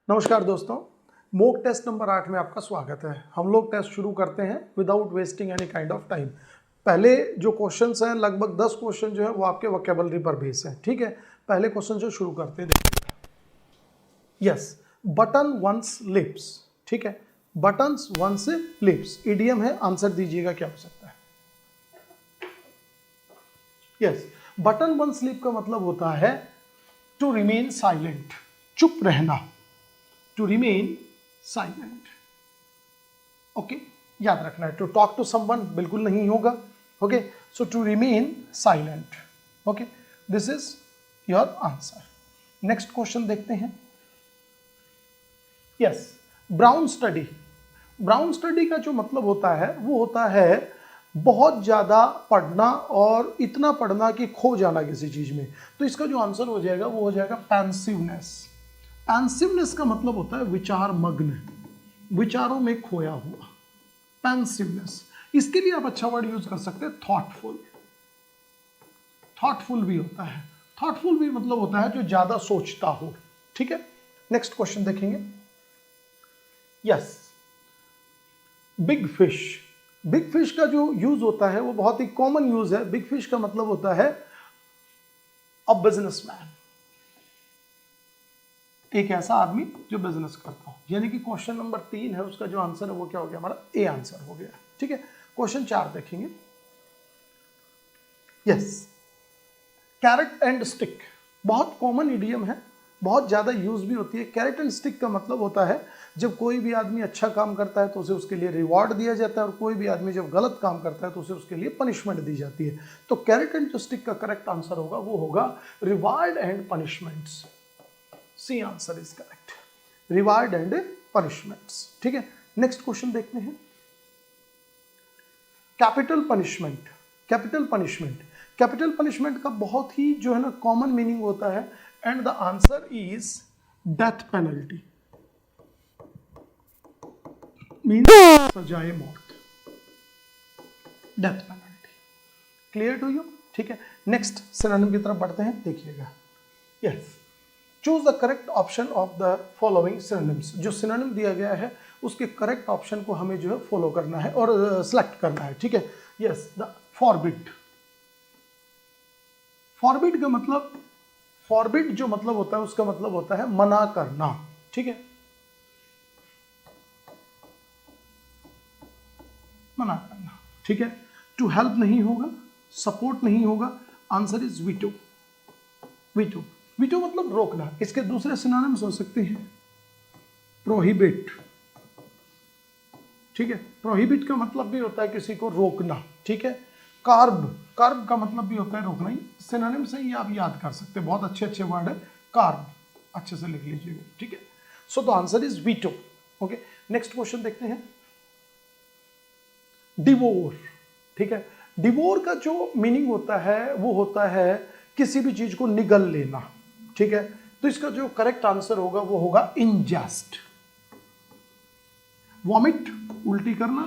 नमस्कार दोस्तों, mock test number 8 में आपका स्वागत है। हम लोग टेस्ट शुरू करते हैं without wasting any kind of time. पहले जो क्वेश्चंस हैं लगभग 10 क्वेश्चन जो है वो आपके वोकैबुलरी पर बेस है। ठीक है, पहले क्वेश्चन से शुरू करते हैं। Yes, button one's lips. ठीक है, बटन्स वंस लिप्स इडियम है। आंसर दीजिएगा क्या हो सकता है। यस, बटन वंस लिप का मतलब होता है टू रिमेन साइलेंट, चुप रहना। टू रिमेन साइलेंट, ओके, याद रखना है। टू टॉक टू समवन बिल्कुल नहीं होगा। Okay, so to remain silent. Okay, this is your answer. Next question देखते हैं। Yes, brown study. Brown study का जो मतलब होता है वो होता है बहुत ज्यादा पढ़ना और इतना पढ़ना कि खो जाना किसी चीज में। तो इसका जो आंसर हो जाएगा वो हो जाएगा पेंसिवनेस। पेंसिवनेस का मतलब होता है विचार मग्न, विचारों में खोया हुआ। पेंसिवनेस, इसके लिए आप अच्छा वर्ड यूज कर सकते हैं थॉटफुल। थॉटफुल भी होता है, थॉटफुल भी मतलब होता है जो ज्यादा सोचता हो। ठीक है, नेक्स्ट क्वेश्चन देखेंगे। Yes, big fish. Big fish का जो यूज होता है वो बहुत ही कॉमन यूज है। बिग फिश का मतलब होता है अ बिजनेसमैन, एक ऐसा आदमी जो बिजनेस करता हो। यानी कि क्वेश्चन नंबर 3 है, उसका जो आंसर है वो क्या हो गया, हमारा ए आंसर हो गया। ठीक है, क्वेश्चन 4 देखेंगे। यस, कैरेट एंड स्टिक बहुत कॉमन इडियम है, बहुत ज्यादा यूज भी होती है। कैरेट एंड स्टिक का मतलब होता है जब कोई भी आदमी अच्छा काम करता है तो उसे उसके लिए रिवॉर्ड दिया जाता है, और कोई भी आदमी जब गलत काम करता है तो उसे उसके लिए पनिशमेंट दी जाती है। तो कैरेट एंड स्टिक का करेक्ट आंसर होगा वो होगा reward and punishments. C answer is correct, reward and punishments. ठीक है, नेक्स्ट क्वेश्चन देखते हैं। Capital punishment. Capital punishment, capital punishment का बहुत ही जो है ना कॉमन मीनिंग होता है, and the answer is death penalty, means सजाए मौत, death penalty. Clear to you? ठीक है, नेक्स्ट सिनोनिम की तरफ बढ़ते हैं, देखिएगा। Yes, choose the correct option of the following synonyms. जो सिनोनिम दिया गया है उसके करेक्ट ऑप्शन को हमें जो है फॉलो करना है और सिलेक्ट करना है। ठीक है, यस, द फॉरबिड। फॉरबिड का मतलब, फॉरबिड जो मतलब होता है उसका मतलब होता है मना करना। ठीक है, मना करना। ठीक है, टू हेल्प नहीं होगा, सपोर्ट नहीं होगा, answer is veto. Veto, veto मतलब रोकना। इसके दूसरे सिनोनिम्स हो सकते हैं प्रोहिबिट। ठीक है, प्रोहिबिट का मतलब भी होता है किसी को रोकना। ठीक है, कार्ब, कार्ब का मतलब भी होता है रोकना। सिनोनिम से ही आप याद कर सकते हैं, बहुत अच्छे अच्छे वर्ड है। कार्ब अच्छे से लिख लीजिएगा। ठीक है, so the answer is veto. Okay, next question देखते हैं। डिवोर। ठीक है, डिवोर का जो मीनिंग होता है वो होता है किसी भी चीज को निगल लेना। ठीक है, तो इसका जो करेक्ट आंसर होगा वो होगा इनजेस्ट। वॉमिट, उल्टी करना,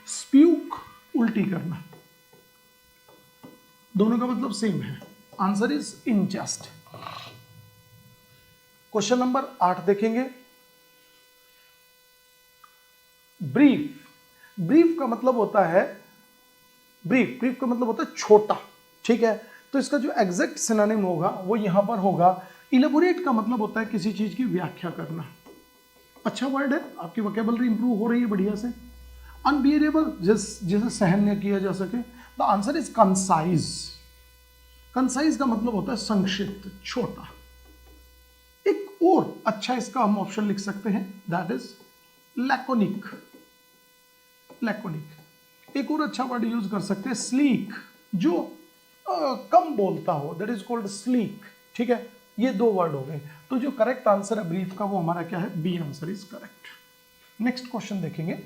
स्प्यूक, उल्टी करना, दोनों का मतलब सेम है। Answer is ingest. Question number 8 देखेंगे। ब्रीफ। ब्रीफ का मतलब होता है, ब्रीफ, ब्रीफ का मतलब होता है छोटा। ठीक है, तो इसका जो एग्जैक्ट सिनोनिम होगा वो यहां पर होगा इलेबोरेट। का मतलब होता है किसी चीज की व्याख्या करना। अच्छा वर्ड है, आपकी वोकैबुलरी इंप्रूव हो रही है बढ़िया से। अनबियरेबल, जिसे सहन न किया जा सके। The answer is concise. Concise का मतलब होता है संक्षिप्त, छोटा। एक और अच्छा इसका हम ऑप्शन लिख सकते हैं, दैट इज लैकोनिक। लैकोनिक, एक और अच्छा वर्ड यूज कर सकते हैं स्लीक, जो कम बोलता हो, दैट इज कॉल्ड स्लीक। ठीक है, ये दो वर्ड हो गए। तो जो करेक्ट आंसर है ब्रीफ का वो हमारा क्या है, B answer is correct. Next question देखेंगे।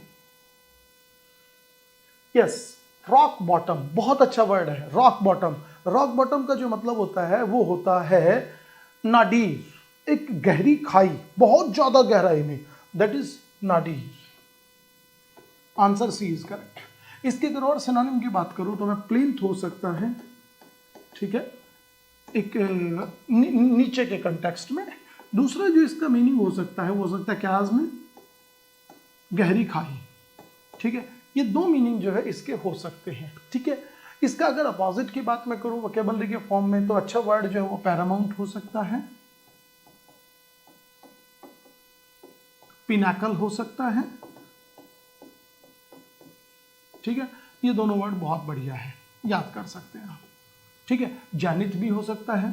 यस, रॉक बॉटम, बहुत अच्छा वर्ड है रॉक बॉटम। रॉक बॉटम का जो मतलब होता है वो होता है नाडीर, एक गहरी खाई, बहुत ज्यादा गहराई में, that is nadir. Answer C is correct. इसके अगर और सिनोनिम की बात करूं तो मैं प्लिंथ हो सकता है। ठीक है, एक नीचे के कंटेक्स्ट में। दूसरा जो इसका मीनिंग हो सकता है वो हो सकता है क्याज में गहरी खाई, ठीक है। ये दो मीनिंग जो है इसके हो सकते हैं, ठीक है। इसका अगर अपोजिट की बात मैं करूं वोकेबलरी के फॉर्म में, तो अच्छा वर्ड जो है वो पैरामाउंट हो सकता है, पिनाकल हो सकता है, ठीक है। ये दोनों वर्ड बहुत बढ़िया है, याद कर सकते हैं आप, ठीक है। जानित भी हो सकता है।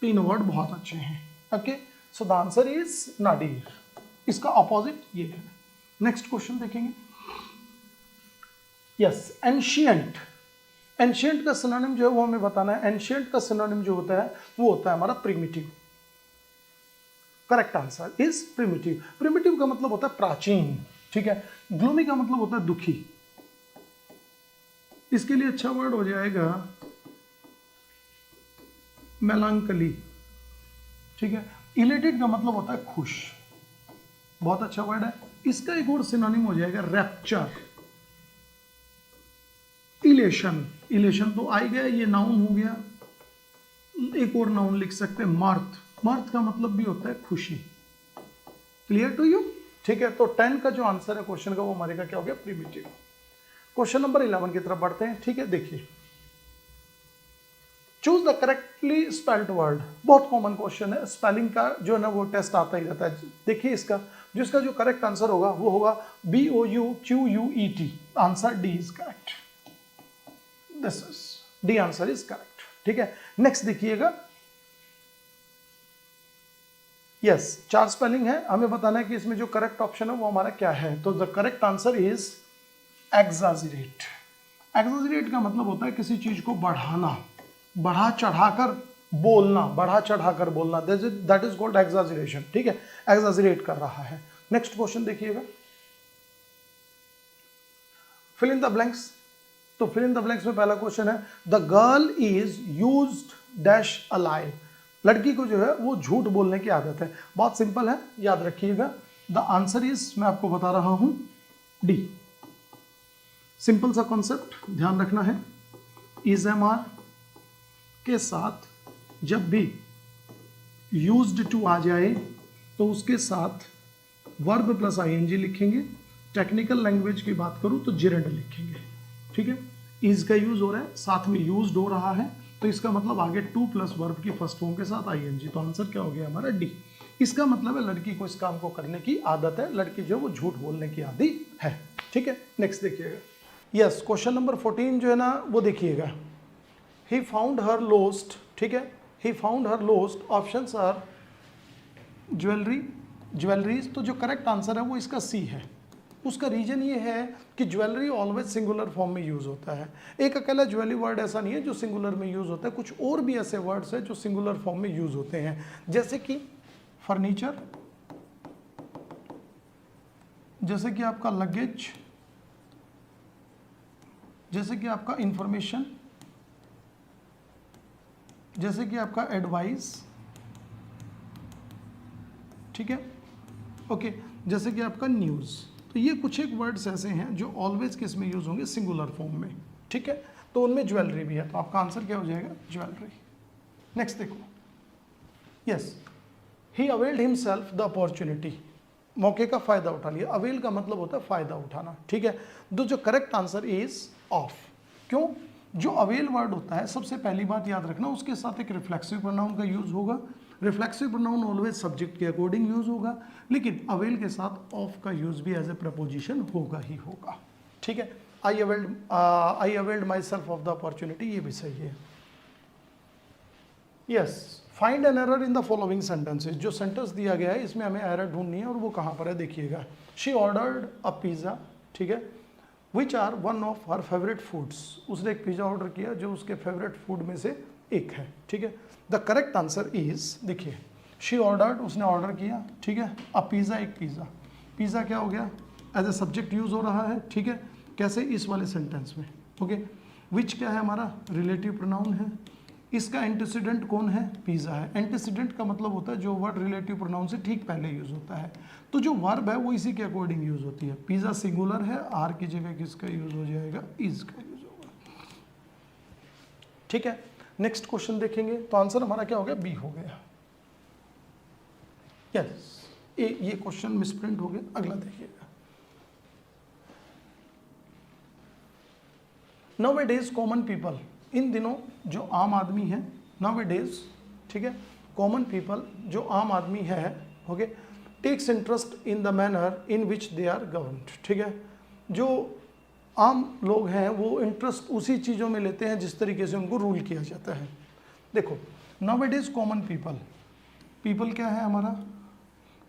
तीन वर्ड बहुत अच्छे हैं, okay. So the answer is nadir, इसका अपोजिट ये है। नेक्स्ट क्वेश्चन देखेंगे। Yes, ancient. एंशियंट का सिनोनिम जो है वो हमें बताना है। एंशियंट का सिनोनिम जो होता है वो होता है हमारा primitive. Correct answer is primitive. Primitive का मतलब होता है प्राचीन, ठीक है। ग्लूमी का मतलब होता है दुखी। इसके लिए अच्छा वर्ड हो जाएगा मेलांकली, ठीक है। इलेटेड का मतलब होता है खुश, बहुत अच्छा वर्ड है। इसका एक और सिनोनिम हो जाएगा रैप्चर, इलेशन। इलेशन तो आ ही गया, ये नाउन हो गया। एक और नाउन लिख सकते हैं मर्थ। मर्थ का मतलब भी होता है खुशी। क्लियर टू यू, ठीक है। तो 10 का जो आंसर है क्वेश्चन का वो हमारे का क्या हो गया, प्रिमिटिव। क्वेश्चन नंबर 11 की तरफ बढ़ते हैं, ठीक है। देखिए, choose the correctly spelled word. बहुत कॉमन क्वेश्चन है, स्पेलिंग का जो है ना वो टेस्ट आता ही रहता है। देखिए इसका जो करेक्ट आंसर होगा वो होगा BOUQUET। Answer D is correct. This is D, answer is correct, ठीक है। नेक्स्ट देखिएगा, यस, 4 स्पेलिंग है, हमें बताना है कि इसमें जो करेक्ट ऑप्शन है वो हमारा क्या है। तो द करेक्ट आंसर इज एक्साजरेट। एक्साजरेट का मतलब होता है किसी चीज को बढ़ाना, बढ़ा चढ़ाकर बोलना, बढ़ा चढ़ाकर बोलना, दैट इज कॉल्ड एक्साजरेशन, ठीक है। एक्साजरेट कर रहा है। नेक्स्ट क्वेश्चन देखिएगा, फिल इन द ब्लैंक्स। तो फिल इन द ब्लैंक्स में पहला क्वेश्चन है the girl is used dash a lie. लड़की को जो है वो झूठ बोलने की आदत है। बहुत सिंपल है, याद रखिएगा। द आंसर इज, मैं आपको बता रहा हूं, डी। सिंपल सा कॉन्सेप्ट ध्यान रखना है। इज एम आर के साथ जब भी यूज्ड टू आ जाए तो उसके साथ वर्ब प्लस आईएनजी लिखेंगे। टेक्निकल लैंग्वेज की बात करूं तो जिरेंड लिखेंगे, ठीक है। इज का यूज हो रहा है, साथ में यूज्ड हो रहा है, तो इसका मतलब आगे टू प्लस वर्ब की फर्स्ट फॉर्म के साथ आईएनजी। तो आंसर क्या हो गया हमारा, डी। इसका मतलब है लड़की को इस काम को करने की आदत है, लड़की जो है वो झूठ बोलने की आदी है, ठीक है। नेक्स्ट देखिएगा, यस, क्वेश्चन नंबर 14 जो है ना वो देखिएगा। ही फाउंड हर लोस्ट, ठीक है। He found her lost, options are jewellery, jewelleries. तो जो करेक्ट आंसर है वो इसका सी है। उसका रीजन ये है कि ज्वेलरी ऑलवेज सिंगुलर फॉर्म में यूज होता है। एक अकेला ज्वेलरी वर्ड ऐसा नहीं है जो सिंगुलर में यूज होता है, कुछ और भी ऐसे वर्ड्स हैं जो सिंगुलर फॉर्म में यूज होते हैं, जैसे कि फर्नीचर, जैसे कि आपका लगेज, जैसे कि आपका इंफॉर्मेशन, जैसे कि आपका एडवाइस, ठीक है, ओके, जैसे कि आपका न्यूज़। तो ये कुछ एक वर्ड्स ऐसे हैं जो ऑलवेज किस में यूज होंगे, सिंगुलर फॉर्म में, ठीक है। तो उनमें ज्वेलरी भी है, तो आपका आंसर क्या हो जाएगा, ज्वेलरी। नेक्स्ट देखो, yes, he availed himself the opportunity. मौके का फायदा उठा लिया। अवेल का मतलब होता है फायदा उठाना, ठीक है। तो जो करेक्ट आंसर इज ऑफ। क्यों, जो अवेल वर्ड होता है, सबसे पहली बात याद रखना, उसके साथ एक रिफ्लेक्सिव प्रोनाउन का यूज होगा। रिफ्लेक्सिव प्रोनाउन ऑलवेज सब्जेक्ट के अकॉर्डिंग यूज होगा, लेकिन अवेल के साथ ऑफ का यूज भी एज ए प्रपोजिशन होगा ही होगा, ठीक है। I availed myself of the opportunity, ये भी सही है। Yes, find an error in the following sentences. जो सेंटेंस दिया गया है इसमें हमें एरर ढूंढनी है, और वो कहाँ पर है देखिएगा। शी ऑर्डर्ड अ पिज़्ज़ा, ठीक है, which are one of her favourite foods. उसने एक पिज़्ज़ा ऑर्डर किया जो उसके फेवरेट फूड में से एक है, ठीक है। द करेक्ट आंसर इज, देखिए, शी ऑर्डर्ड, उसने ऑर्डर किया, ठीक है, अ पिज़्ज़ा, एक पिज़्ज़ा। पिज़्ज़ा क्या हो गया, एज ए सब्जेक्ट यूज हो रहा है, ठीक है। कैसे, इस वाले सेंटेंस में, ओके। विच क्या है हमारा, रिलेटिव प्रोनाउन है। इसका एंटीसीडेंट कौन है, पिज़्ज़ा है। एंटीसीडेंट का मतलब होता है जो वर्ड रिलेटिव प्रोनाउन से ठीक पहले यूज होता है। तो जो वर्ब है वो इसी के अकॉर्डिंग यूज होती है। पिज़्ज़ा सिंगुलर है, आर की जगह किसका यूज हो जाएगा, इज का यूज होगा, ठीक है, नेक्स्ट क्वेश्चन देखेंगे तो आंसर हमारा क्या हो गया, बी हो गया। यस, ये क्वेश्चन मिसप्रिंट हो गया। अगला देखिएगा, नाउअडेज कॉमन पीपल, इन दिनों जो आम आदमी है, नाउअडेज, ठीक है, कॉमन पीपल जो आम आदमी है, okay, takes interest in the manner in which they are governed, ठीक है, जो आम लोग हैं वो इंटरेस्ट उसी चीज़ों में लेते हैं जिस तरीके से उनको रूल किया जाता है। देखो, नाउअडेज कॉमन पीपल, पीपल क्या है हमारा,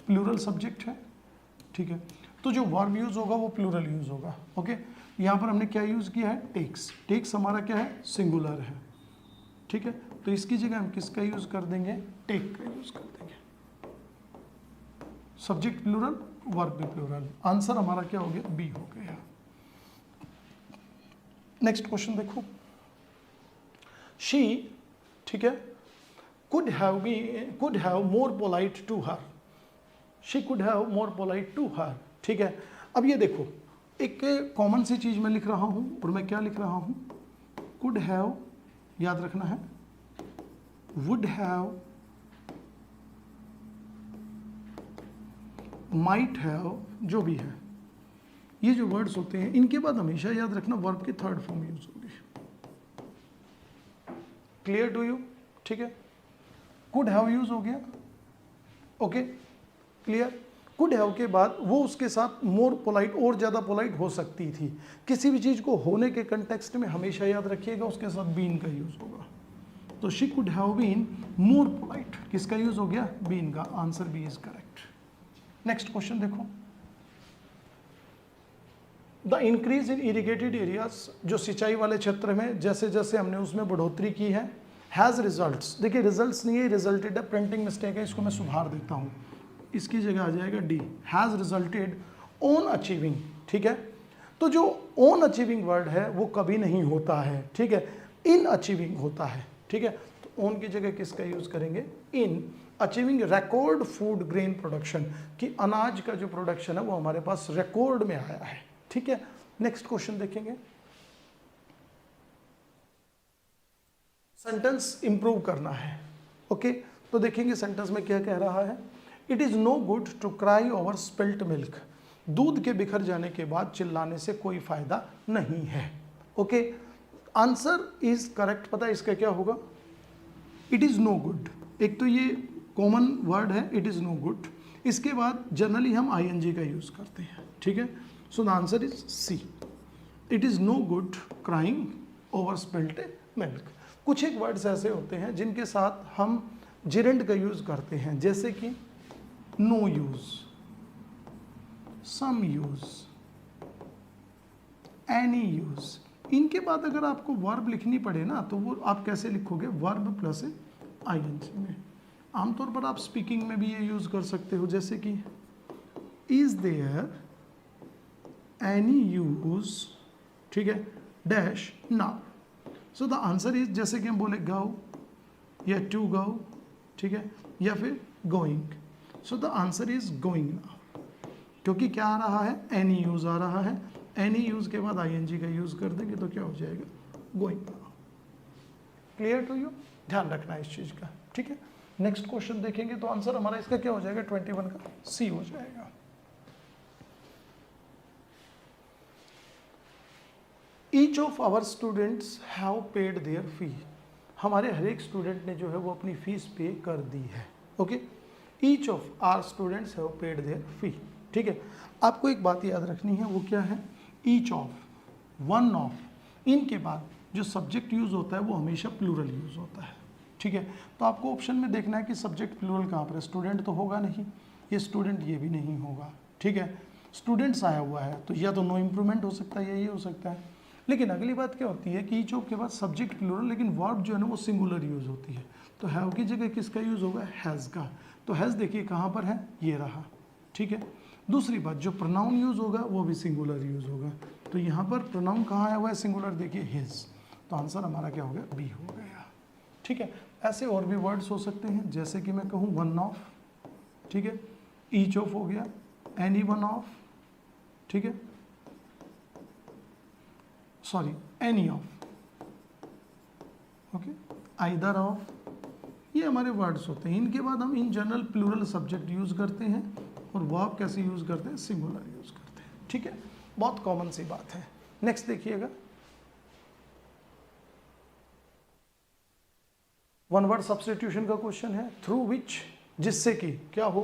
प्लूरल सब्जेक्ट है, ठीक है, तो जो वर्ब यूज होगा वो प्लूरल यूज होगा। ओके, यहाँ पर हमने क्या यूज किया है, टेक्स, टेक्स हमारा क्या है, सिंगुलर है, ठीक है, तो इसकी जगह हम किसका यूज कर देंगे, टेक का यूज कर देंगे। सब्जेक्ट प्लूरल, वर्ब भी प्लूरल, आंसर हमारा क्या हो गया, बी हो गया। नेक्स्ट क्वेश्चन देखो, शी, ठीक है, could have more polite to her, she could have more polite to her, ठीक है। अब ये देखो, एक कॉमन सी चीज मैं लिख रहा हूं और मैं क्या लिख रहा हूं, could have, याद रखना है, would have, might have, जो भी है, ये जो वर्ड्स होते हैं इनके बाद हमेशा याद रखना वर्ब की थर्ड फॉर्म यूज होगी। क्लियर टू यू, ठीक है, कुड हैव यूज हो गया, ओके, क्लियर। कुड हैव के बाद वो उसके साथ मोर पोलाइट, और ज़्यादा पोलाइट हो सकती थी। किसी भी चीज़ को होने के कंटेक्स्ट में हमेशा याद रखिएगा उसके साथ बीन का यूज होगा। तो she could have been more polite, किसका यूज हो गया, बीन का, answer B is correct. Next question देखो, the increase in irrigated areas, जो सिंचाई वाले क्षेत्र में जैसे जैसे हमने उसमें बढ़ोतरी की है, हैज़ रिजल्ट्स, देखिए रिजल्ट्स नहीं है, रिजल्टेड है, प्रिंटिंग मिस्टेक है, इसको मैं सुधार देता हूँ, इसकी जगह आ जाएगा D, has resulted on achieving, ठीक है। तो जो ऑन अचीविंग वर्ड है वो कभी नहीं होता है, ठीक है, इन अचीविंग होता है, ठीक है, तो ऑन की जगह किसका यूज करेंगे, in achieving record food grain production, कि अनाज का जो प्रोडक्शन है वो हमारे पास रिकॉर्ड में आया है, ठीक है। नेक्स्ट क्वेश्चन देखेंगे, सेंटेंस इंप्रूव करना है, ओके, तो देखेंगे सेंटेंस में क्या कह रहा है, it is no good to cry over spilt milk, दूध के बिखर जाने के बाद चिल्लाने से कोई फायदा नहीं है, ओके, आंसर इज करेक्ट। पता है इसका क्या होगा, इट इज नो गुड, एक तो ये कॉमन वर्ड है इट इज नो गुड, इसके बाद जनरली हम आईएनजी का यूज करते हैं, ठीक है, so the answer is C, it is no good crying over spilt milk. कुछ एक वर्ड्स ऐसे होते हैं जिनके साथ हम जिरेंड का यूज करते हैं, जैसे कि नो यूज, सम यूज, एनी यूज, इनके बाद अगर आपको वर्ब लिखनी पड़े ना तो वो आप कैसे लिखोगे, वर्ब प्लस आईएनजी में। आमतौर पर आप स्पीकिंग में भी ये यूज कर सकते हो, जैसे कि इज देयर एनी यूज, ठीक है, dash now, so the answer is, जैसे कि हम बोले गो या टू गो, ठीक है, या फिर going, so the answer is going now, क्योंकि क्या आ रहा है, एनी यूज आ रहा है, एनी यूज के बाद आईएनजी का यूज कर देंगे तो क्या हो जाएगा, going now. Clear to you, ध्यान रखना इस चीज का, ठीक है। नेक्स्ट क्वेश्चन देखेंगे तो आंसर हमारा इसका क्या हो जाएगा, 21 का सी हो जाएगा। Each of our students have paid their fee, हमारे हर एक स्टूडेंट ने जो है वो अपनी फीस पे कर दी है, okay, each of our students have paid their fee, ठीक है। आपको एक बात याद रखनी है, वो क्या है, ईच ऑफ, वन ऑफ, इनके बाद जो सब्जेक्ट यूज होता है वो हमेशा प्लूरल यूज होता है, ठीक है। तो आपको ऑप्शन में देखना है कि सब्जेक्ट प्लूरल कहाँ पर है, स्टूडेंट तो होगा नहीं, ये स्टूडेंट ये भी नहीं होगा, ठीक है, स्टूडेंट्स आया हुआ है तो या तो नो इम्प्रूवमेंट हो सकता है या ये हो सकता है। लेकिन अगली बात क्या होती है कि ईच ऑफ के बाद सब्जेक्ट प्लूरल, लेकिन वर्ब जो है ना वो सिंगुलर यूज होती है, तो हैव की जगह किसका यूज होगा, हैज़ का, तो हैज़ देखिए कहाँ पर है, ये रहा, ठीक है। दूसरी बात, जो प्रोनाउन यूज होगा वो भी सिंगुलर यूज होगा, तो यहाँ पर प्रोनाउन कहाँ आया हुआ है, सिंगुलर, देखिए हिज, तो आंसर हमारा क्या हो गया, बी हो गया, ठीक है। ऐसे और भी वर्ड्स हो सकते हैं, जैसे कि मैं कहूँ वन ऑफ, ठीक है, ईच ऑफ हो गया, एनी वन ऑफ, ठीक है, sorry any of, okay, either of, ये हमारे वर्ड्स होते हैं। इनके बाद हम इन जनरल प्लूरल सब्जेक्ट यूज करते हैं और वर्ब कैसे यूज करते हैं, सिंगुलर यूज करते हैं। ठीक है, बहुत कॉमन सी बात है। नेक्स्ट देखिएगा, वन वर्ड सब्स्टिट्यूशन का क्वेश्चन है। थ्रू विच, जिससे कि क्या हो,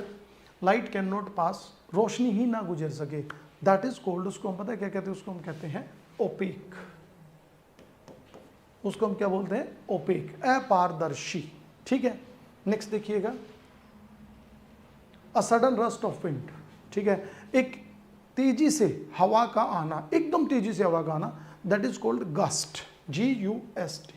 लाइट कैन नॉट पास, रोशनी ही ना गुजर सके, दैट इज कोल्ड, उसको हम पता है क्या कहते हैं, उसको हम कहते हैं ओपेक। उसको हम क्या बोलते हैं, ओपेक, अपारदर्शी। ठीक है, नेक्स्ट देखिएगा, a sudden rust of wind. ठीक है, एक तेजी से हवा का आना, एकदम तेजी से हवा का आना, that is called gust, GUST।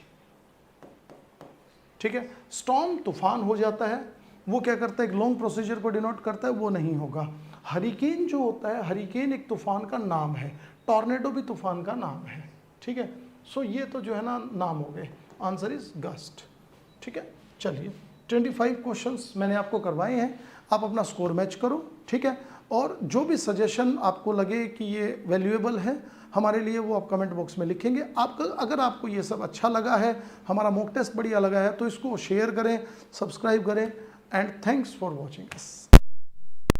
ठीक है, स्टॉर्म तूफान हो जाता है, वो क्या करता है, एक लॉन्ग प्रोसीजर को डिनोट करता है, वो नहीं होगा। हरिकेन जो होता है, हरिकेन एक तूफान का नाम है, टॉर्नेडो भी तूफान का नाम है। ठीक है, सो ये तो जो है ना नाम हो गए, आंसर इज गस्ट। ठीक है, चलिए 25 क्वेश्चंस मैंने आपको करवाए हैं, आप अपना स्कोर मैच करो। ठीक है, और जो भी सजेशन आपको लगे कि ये वैल्यूएबल है हमारे लिए, वो आप कमेंट बॉक्स में लिखेंगे। आपका अगर आपको ये सब अच्छा लगा है, हमारा मॉक टेस्ट बढ़िया लगा है, तो इसको शेयर करें, सब्सक्राइब करें, and thanks for watching us.